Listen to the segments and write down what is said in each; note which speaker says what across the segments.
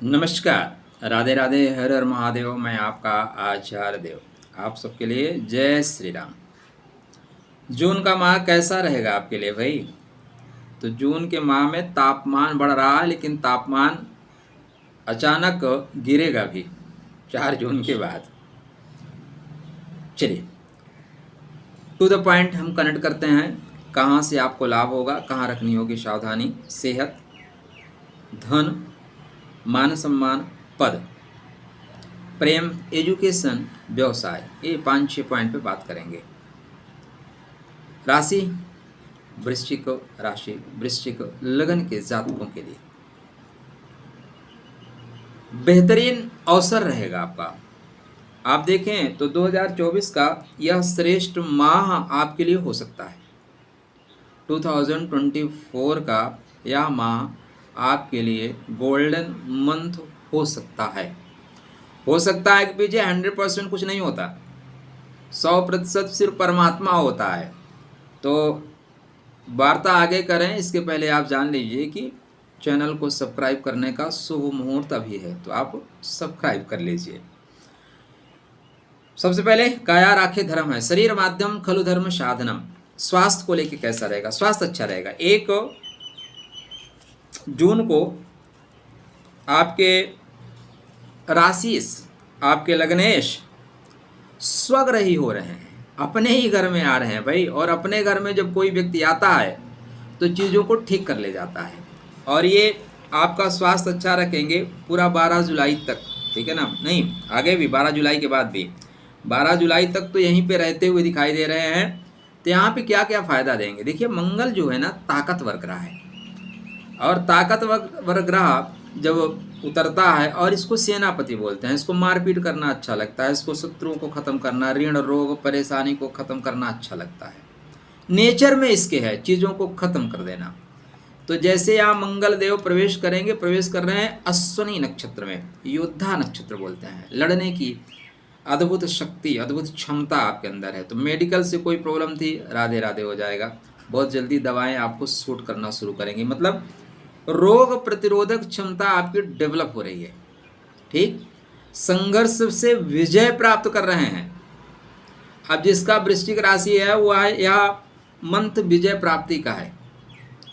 Speaker 1: नमस्कार, राधे राधे, हर हर महादेव। मैं आपका आचार्य देव आप सबके लिए जय श्री राम। जून का माह कैसा रहेगा आपके लिए भाई? तो जून के माह में तापमान बढ़ रहा है, लेकिन तापमान अचानक गिरेगा भी 4 जून के बाद। चलिए टू द पॉइंट हम कनेक्ट करते हैं। कहाँ से आपको लाभ होगा, कहाँ रखनी होगी सावधानी। सेहत, धन, मान सम्मान, पद, प्रेम, एजुकेशन, व्यवसाय, ये 5-6 पॉइंट पे बात करेंगे। राशि वृश्चिक राशि, वृश्चिक लगन के जातकों के लिए बेहतरीन अवसर रहेगा आपका। आप देखें तो 2024 का यह श्रेष्ठ माह आपके लिए हो सकता है। 2024 का यह माह आपके लिए गोल्डन मंथ हो सकता है। हो सकता है कि पीछे 100% कुछ नहीं होता, 100% सिर्फ परमात्मा होता है। तो वार्ता आगे करें इसके पहले आप जान लीजिए कि चैनल को सब्सक्राइब करने का शुभ मुहूर्त अभी है, तो आप सब्सक्राइब कर लीजिए। सबसे पहले काया राखे धर्म है, शरीर माध्यम खलु धर्म साधनम। स्वास्थ्य को लेके कैसा रहेगा? स्वास्थ्य अच्छा रहेगा। 1 जून को आपके राशिस, आपके लग्नेश स्वग्रही हो रहे हैं, अपने ही घर में आ रहे हैं भाई। और अपने घर में जब कोई व्यक्ति आता है तो चीज़ों को ठीक कर ले जाता है। और ये आपका स्वास्थ्य अच्छा रखेंगे पूरा 12 जुलाई तक, ठीक है ना? नहीं, आगे भी 12 जुलाई के बाद भी 12 जुलाई तक तो यहीं पे रहते हुए दिखाई दे रहे हैं। तो यहाँ पे क्या क्या फ़ायदा देंगे? देखिए, मंगल जो है ना ताकतवर ग्रह है, और ताकतवर ग्रह जब उतरता है, और इसको सेनापति बोलते हैं, इसको मारपीट करना अच्छा लगता है, इसको शत्रुओं को ख़त्म करना, ऋण रोग परेशानी को ख़त्म करना अच्छा लगता है। नेचर में इसके है चीज़ों को ख़त्म कर देना। तो जैसे यहाँ मंगल देव प्रवेश करेंगे, प्रवेश कर रहे हैं अश्विनी नक्षत्र में, योद्धा नक्षत्र बोलते हैं। लड़ने की अद्भुत शक्ति, अद्भुत क्षमता आपके अंदर है। तो मेडिकल से कोई प्रॉब्लम थी, राधे राधे हो जाएगा। बहुत जल्दी दवाएं आपको सूट करना शुरू करेंगी, मतलब रोग प्रतिरोधक क्षमता आपकी डेवलप हो रही है। ठीक, संघर्ष से विजय प्राप्त कर रहे हैं। अब जिसका वृश्चिक राशि है वह यह मंथ विजय प्राप्ति का है।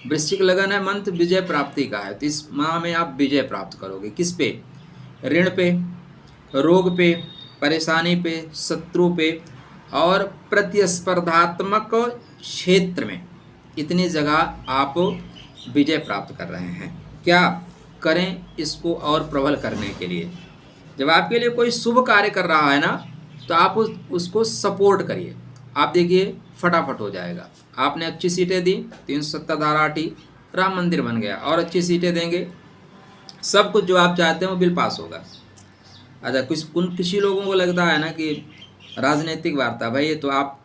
Speaker 1: वृश्चिक लगन है, मंथ विजय प्राप्ति का है। तो इस माह में आप विजय प्राप्त करोगे। किस पे? ऋण पे, रोग पे, परेशानी पे, शत्रु पे, और प्रतिस्पर्धात्मक क्षेत्र में इतनी जगह आप विजय प्राप्त कर रहे हैं। क्या करें इसको और प्रबल करने के लिए? जब आपके लिए कोई शुभ कार्य कर रहा है ना, तो आप उसको सपोर्ट करिए। आप देखिए फटाफट हो जाएगा। आपने अच्छी सीटें दी, 370 धारा हटी, राम मंदिर बन गया। और अच्छी सीटें देंगे, सब कुछ जो आप चाहते हैं वो बिल पास होगा। अच्छा, किसी लोगों को लगता है ना कि राजनीतिक वार्ता, भाई ये तो आप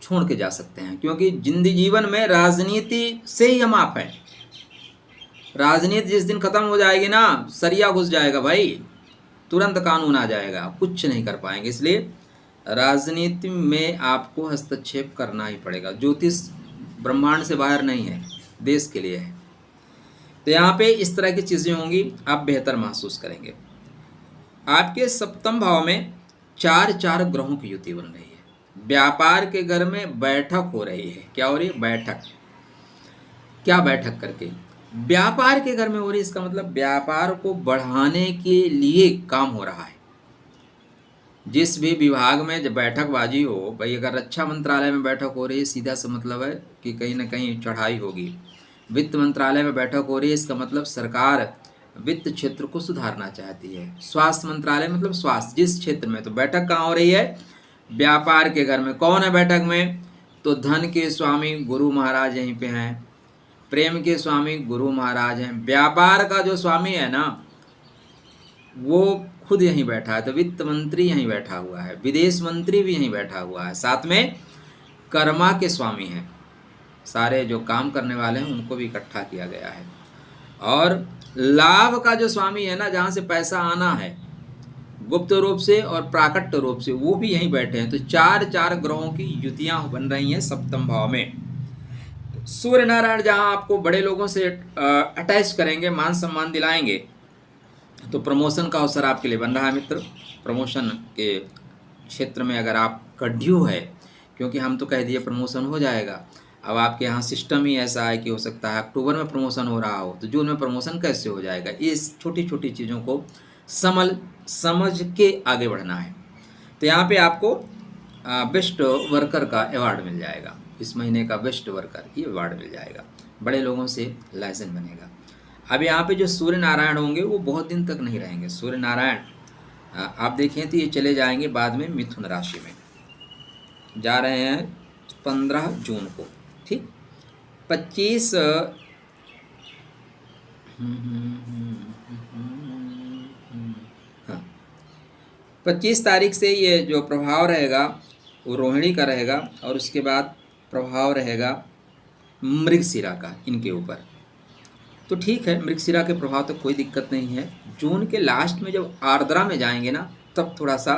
Speaker 1: छोड़ के जा सकते हैं, क्योंकि जीवन में राजनीति से ही हम आप हैं। राजनीति जिस दिन खत्म हो जाएगी ना, सरिया घुस जाएगा भाई, तुरंत कानून आ जाएगा, कुछ नहीं कर पाएंगे। इसलिए राजनीति में आपको हस्तक्षेप करना ही पड़ेगा। ज्योतिष ब्रह्मांड से बाहर नहीं है, देश के लिए है। तो यहाँ पे इस तरह की चीज़ें होंगी, आप बेहतर महसूस करेंगे। आपके सप्तम भाव में 4 ग्रहों की युति बन रही है। व्यापार के घर में बैठक हो रही है। क्या हो रही है? बैठक। क्या बैठक करके? व्यापार के घर में हो रही है। इसका मतलब व्यापार को बढ़ाने के लिए काम हो रहा है। जिस भी विभाग में जब बैठकबाजी हो, भाई अगर रक्षा मंत्रालय में बैठक हो रही है, सीधा सा मतलब है कि कहीं ना कहीं चढ़ाई होगी। वित्त मंत्रालय में बैठक हो रही है, इसका मतलब सरकार वित्त क्षेत्र को सुधारना चाहती है। स्वास्थ्य मंत्रालय मतलब स्वास्थ्य, जिस क्षेत्र में, तो बैठक कहाँ हो रही है? व्यापार के घर में। कौन है बैठक में? तो धन के स्वामी गुरु महाराज यहीं पे हैं, प्रेम के स्वामी गुरु महाराज हैं, व्यापार का जो स्वामी है ना वो खुद यहीं बैठा है। तो वित्त मंत्री यहीं बैठा हुआ है, विदेश मंत्री भी यहीं बैठा हुआ है, साथ में कर्मा के स्वामी हैं। सारे जो काम करने वाले हैं उनको भी इकट्ठा किया गया है। और लाभ का जो स्वामी है ना, जहाँ से पैसा आना है गुप्त रूप से और प्राकट्य रूप से, वो भी यहीं बैठे हैं। तो 4 ग्रहों की युतियाँ बन रही हैं सप्तम भाव में। सूर्य नारायण जहाँ आपको बड़े लोगों से अटैच करेंगे, मान सम्मान दिलाएंगे, तो प्रमोशन का अवसर आपके लिए बन रहा है मित्र। प्रमोशन के क्षेत्र में अगर आप कड्यू है, क्योंकि हम तो कह दिए प्रमोशन हो जाएगा, अब आपके यहाँ सिस्टम ही ऐसा है कि हो सकता है अक्टूबर में प्रमोशन हो रहा हो तो जून में प्रमोशन कैसे हो जाएगा। इस छोटी छोटी चीज़ों को समझ के आगे बढ़ना है। तो यहाँ पे आपको बेस्ट वर्कर का अवार्ड मिल जाएगा, इस महीने का बेस्ट वर्कर ये अवार्ड मिल जाएगा, बड़े लोगों से लाइसेंस बनेगा। अब यहाँ पे जो सूर्य नारायण होंगे वो बहुत दिन तक नहीं रहेंगे। सूर्य नारायण आप देखें तो ये चले जाएंगे बाद में मिथुन राशि में, जा रहे हैं 15 जून को, ठीक। 25 हाँ 25 तारीख से ये जो प्रभाव रहेगा वो रोहिणी का रहेगा, और उसके बाद प्रभाव रहेगा मृगशिरा का इनके ऊपर। तो ठीक है, मृगशिरा के प्रभाव तो कोई दिक्कत नहीं है। जून के लास्ट में जब आर्द्रा में जाएंगे ना, तब थोड़ा सा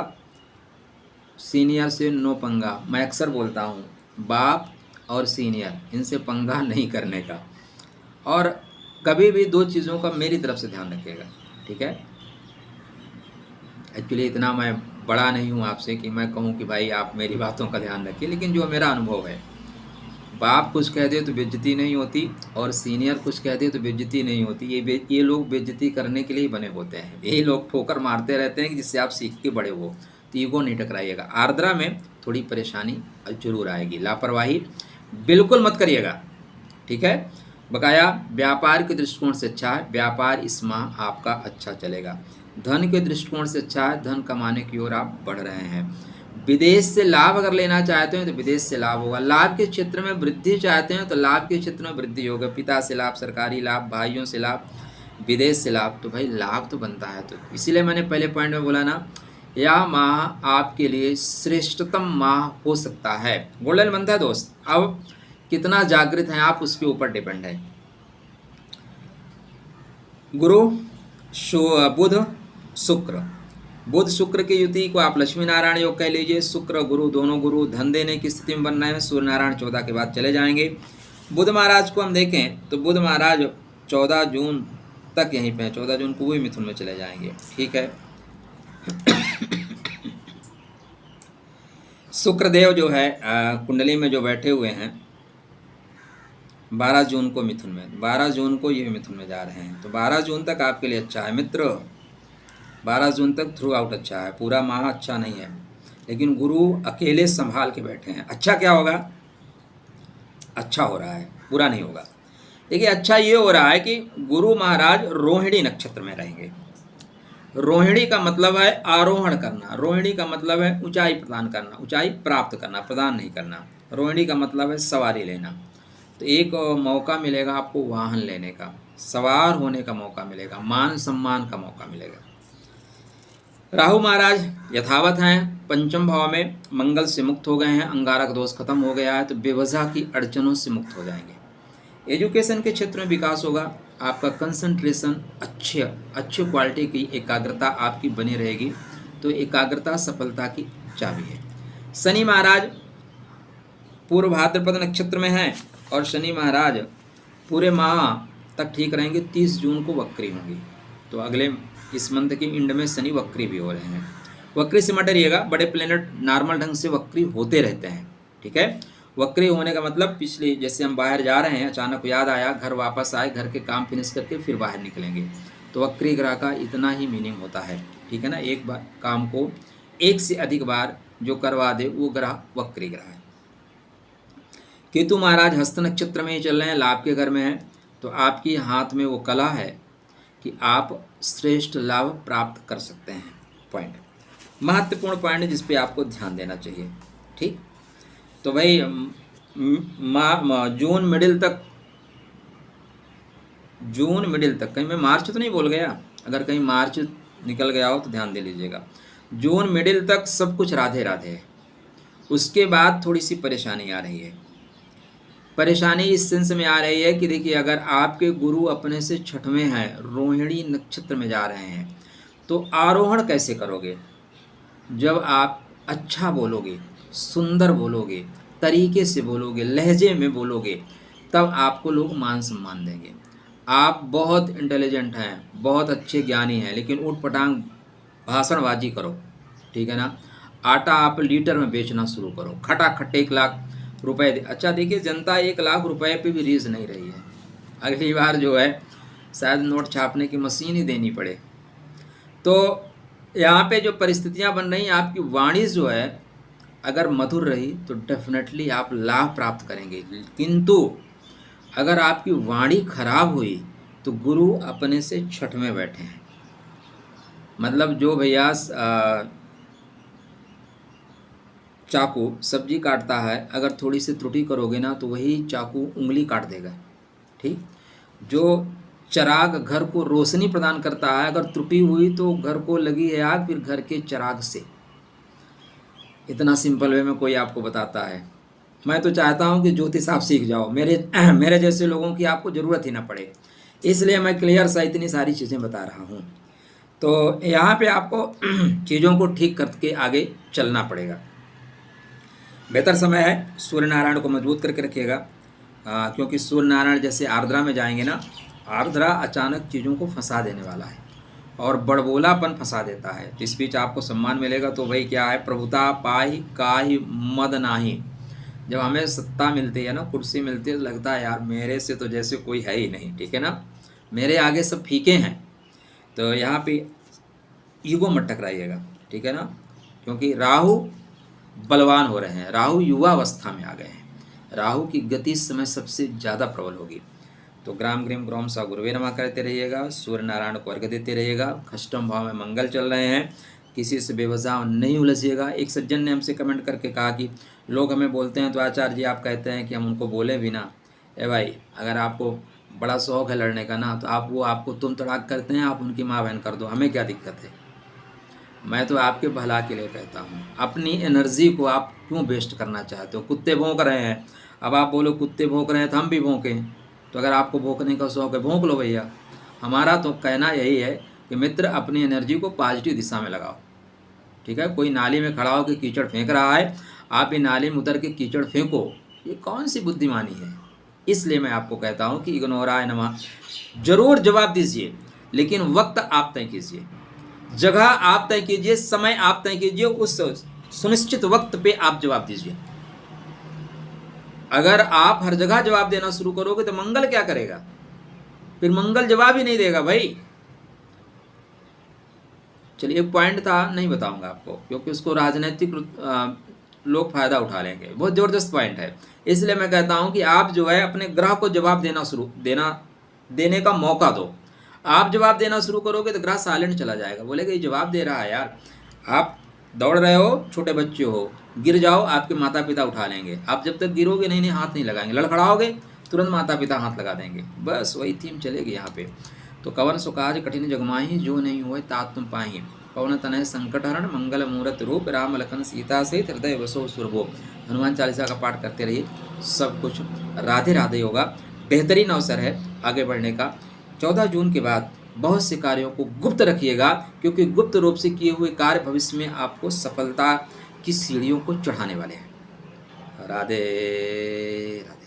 Speaker 1: सीनियर से नो पंगा। मैं अक्सर बोलता हूँ बाप और सीनियर इनसे पंगा नहीं करने का, और कभी भी दो चीज़ों का मेरी तरफ से ध्यान रखिएगा, ठीक है। एक्चुअली इतना मैं बड़ा नहीं हूँ आपसे कि मैं कहूँ कि भाई आप मेरी बातों का ध्यान रखिए, लेकिन जो मेरा अनुभव है, बाप कुछ कह दे तो बेइज्जती नहीं होती, और सीनियर कुछ कह दे तो बेइज्जती नहीं होती। ये लोग बेइज्जती करने के लिए ही बने होते हैं, यही लोग ठोकर मारते रहते हैं कि जिससे आप सीख के बड़े हो। तो ईगो नहीं टकराइएगा। आर्द्रा में थोड़ी परेशानी जरूर आएगी, लापरवाही बिल्कुल मत करिएगा, ठीक है। बकाया व्यापार के दृष्टिकोण से अच्छा है, व्यापार इस माह आपका अच्छा चलेगा। धन के दृष्टिकोण से अच्छा है, धन कमाने की ओर आप बढ़ रहे हैं। विदेश से लाभ अगर लेना चाहते हैं तो विदेश से लाभ होगा। लाभ के क्षेत्र में वृद्धि चाहते हैं तो लाभ के क्षेत्र में वृद्धि होगा। पिता से लाभ, सरकारी लाभ, भाइयों से लाभ, विदेश से लाभ, तो भाई लाभ तो बनता है। तो इसीलिए मैंने पहले पॉइंट में बोला ना, यह माह आपके लिए श्रेष्ठतम माह हो सकता है। गोल्डन मंथ है दोस्त, अब कितना जागृत हैं आप उसके ऊपर डिपेंड है। गुरु बुध शुक्र, बुध शुक्र की युति को आप लक्ष्मी नारायण योग कह लीजिए। शुक्र गुरु दोनों गुरु धन देने की स्थिति में बन रहे हैं। सूर्य नारायण 14 के बाद चले जाएंगे। बुध महाराज को हम देखें तो बुध महाराज 14 जून तक यहीं पे हैं, 14 जून को वही मिथुन में चले जाएंगे, ठीक है। शुक्रदेव जो है कुंडली में जो बैठे हुए हैं 12 जून को मिथुन में, 12 जून को ये मिथुन में जा रहे हैं। तो 12 जून तक आपके लिए अच्छा है मित्र, 12 जून तक थ्रू आउट अच्छा है। पूरा माह अच्छा नहीं है, लेकिन गुरु अकेले संभाल के बैठे हैं। अच्छा क्या होगा? अच्छा हो रहा है, बुरा नहीं होगा। देखिए अच्छा ये हो रहा है कि गुरु महाराज रोहिणी नक्षत्र में रहेंगे। रोहिणी का मतलब है आरोहण करना, रोहिणी का मतलब है ऊंचाई प्रदान करना, ऊंचाई प्राप्त करना, प्रदान नहीं करना। रोहिणी का मतलब है सवारी लेना। तो एक मौका मिलेगा आपको वाहन लेने का, सवार होने का मौका मिलेगा, मान सम्मान का मौका मिलेगा। राहु महाराज यथावत हैं, पंचम भाव में मंगल से मुक्त हो गए हैं, अंगारक दोष खत्म हो गया है, तो बेवजह की अड़चनों से मुक्त हो जाएंगे। एजुकेशन के क्षेत्र में विकास होगा, आपका कंसंट्रेशन अच्छे क्वालिटी की एकाग्रता आपकी बनी रहेगी। तो एकाग्रता सफलता की चाबी है। शनि महाराज पूर्व भाद्रपद नक्षत्र में हैं और शनि महाराज पूरे माह तक ठीक रहेंगे। 30 जून को वक्री होंगी, तो अगले इस मंथ के इंड में शनि वक्री भी हो रहे हैं। वक्री से मत डरिएगा, बड़े प्लेनेट नॉर्मल ढंग से वक्री होते रहते हैं, ठीक है। वक्री होने का मतलब पिछले जैसे हम बाहर जा रहे हैं, अचानक याद आया, घर वापस आए, घर के काम फिनिश करके फिर बाहर निकलेंगे, तो वक्री ग्रह का इतना ही मीनिंग होता है, ठीक है ना। एक बार काम को एक से अधिक बार जो करवा दे वो ग्रह वक्री ग्रह है। केतु महाराज हस्त नक्षत्र में ही चल रहे हैं, लाभ के घर में है, तो आपकी हाथ में वो कला है कि आप श्रेष्ठ लाभ प्राप्त कर सकते हैं। पॉइंट महत्वपूर्ण पॉइंट जिस पे आपको ध्यान देना चाहिए, ठीक। तो भाई जून मिडिल तक, कहीं मैं मार्च तो नहीं बोल गया, अगर कहीं मार्च निकल गया हो तो ध्यान दे लीजिएगा। जून मिडिल तक सब कुछ राधे राधे है, उसके बाद थोड़ी सी परेशानी आ रही है। परेशानी इस सेंस में आ रही है कि देखिए अगर आपके गुरु अपने से छठवें हैं, रोहिणी नक्षत्र में जा रहे हैं, तो आरोहण कैसे करोगे? जब आप अच्छा बोलोगे, सुंदर बोलोगे, तरीके से बोलोगे, लहजे में बोलोगे, तब आपको लोग मान सम्मान देंगे। आप बहुत इंटेलिजेंट हैं, बहुत अच्छे ज्ञानी हैं, लेकिन ऊट पटांग भाषणबाजी करो, ठीक है ना। आटा आप लीटर में बेचना शुरू करो, खटाखट 1 लाख रुपए अच्छा देखिए, जनता 1 लाख रुपए पे भी रीस नहीं रही है। अगली बार जो है शायद नोट छापने की मशीन ही देनी पड़े। तो यहाँ पे जो परिस्थितियाँ बन रही हैं, आपकी वाणी जो है अगर मधुर रही तो डेफिनेटली आप लाभ प्राप्त करेंगे, किंतु अगर आपकी वाणी खराब हुई तो गुरु अपने से छठ में बैठे हैं। मतलब जो भैया चाकू सब्जी काटता है, अगर थोड़ी सी त्रुटि करोगे ना तो वही चाकू उंगली काट देगा, ठीक। जो चिराग घर को रोशनी प्रदान करता है, अगर त्रुटि हुई तो घर को लगी है आग, फिर घर के चिराग से। इतना सिंपल वे में कोई आपको बताता है। मैं तो चाहता हूँ कि ज्योतिष आप सीख जाओ, मेरे जैसे लोगों की आपको ज़रूरत ही ना पड़े, इसलिए मैं क्लियर सा इतनी सारी चीज़ें बता रहा हूँ। तो यहाँ पे आपको चीज़ों को ठीक करके आगे चलना पड़ेगा। बेहतर समय है, सूर्य नारायण को मजबूत करके रखिएगा, क्योंकि सूर्य नारायण जैसे आर्द्रा में जाएंगे ना, आर्द्रा अचानक चीज़ों को फंसा देने वाला है और बड़बोलापन फंसा देता है। इस बीच आपको सम्मान मिलेगा तो भाई क्या है, प्रभुता पाही काहि मद नाही। जब हमें सत्ता मिलती है ना, कुर्सी मिलती है, तो लगता है यार मेरे से तो जैसे कोई है ही नहीं, ठीक है ना, मेरे आगे सब फीके हैं। तो यहाँ पे ईगो मत टकराइएगा, ठीक है ना, क्योंकि राहु बलवान हो रहे हैं, राहु युवा अवस्था में आ गए हैं, राहु की गति इस समय सबसे ज़्यादा प्रबल होगी। तो ग्राम ग्रीम ग्रोम सा गुरुवे नमः करते रहिएगा, सूर्य नारायण को अर्घ्य देते रहिएगा। अष्टम भाव में मंगल चल रहे हैं, किसी से बेवजह नहीं उलझिएगा। एक सज्जन ने हमसे कमेंट करके कहा कि लोग हमें बोलते हैं तो आचार्य जी आप कहते हैं कि हम उनको बोलें भी ना। भाई अगर आपको बड़ा शौक है लड़ने का ना, तो आप वो आपको तुम तड़ाक करते हैं, आप उनकी माँ बहन कर दो, हमें क्या दिक्कत है। मैं तो आपके भला के लिए कहता हूँ, अपनी एनर्जी को आप क्यों वेस्ट करना चाहते हो। कुत्ते भौंक रहे हैं, अब आप बोलो कुत्ते भौंक रहे हैं तो हम भी भौंकें, तो अगर आपको भौंकने का शौक है भौंक लो भैया। हमारा तो कहना यही है कि मित्र अपनी एनर्जी को पॉजिटिव दिशा में लगाओ, ठीक है। कोई नाली में खड़ा होकर कीचड़ फेंक रहा है, आप भी नाली में उतर के कीचड़ फेंको, ये कौन सी बुद्धिमानी है। इसलिए मैं आपको कहता हूँ कि इग्नोराय नमः जरूर जवाब दीजिए, लेकिन वक्त आप तय कीजिए, जगह आप तय कीजिए, समय आप तय कीजिए, उस सुनिश्चित वक्त पे आप जवाब दीजिए। अगर आप हर जगह जवाब देना शुरू करोगे तो मंगल क्या करेगा, फिर मंगल जवाब ही नहीं देगा भाई। चलिए एक पॉइंट था, नहीं बताऊंगा आपको, क्योंकि उसको राजनीतिक लोग फायदा उठा लेंगे, बहुत ज़बरदस्त पॉइंट है। इसलिए मैं कहता हूं कि आप जो है अपने ग्रह को जवाब देने का मौका दो। आप जवाब देना शुरू करोगे तो ग्रह साइलेंट चला जाएगा, बोलेगा ये जवाब दे रहा है यार। आप दौड़ रहे हो, छोटे बच्चे हो, गिर जाओ, आपके माता पिता उठा लेंगे, आप जब तक गिरोगे नहीं हाथ नहीं लगाएंगे, लड़खड़ाओगे तुरंत माता पिता हाथ लगा देंगे, बस वही थीम चलेगी यहाँ पे। तो कवन सुकाज कठिन जगमाही, जो नहीं हुए तात तुम पाही, पवन तनय संकट हरण, मंगल मूर्त रूप, राम लखन सीता सहित हृदय वसो सुरभो। हनुमान चालीसा का पाठ करते रहिए, सब कुछ राधे राधे होगा। बेहतरीन अवसर है आगे बढ़ने का। 14 जून के बाद बहुत से कार्यों को गुप्त रखिएगा, क्योंकि गुप्त रूप से किए हुए कार्य भविष्य में आपको सफलता की सीढ़ियों को चढ़ाने वाले हैं। राधे राधे।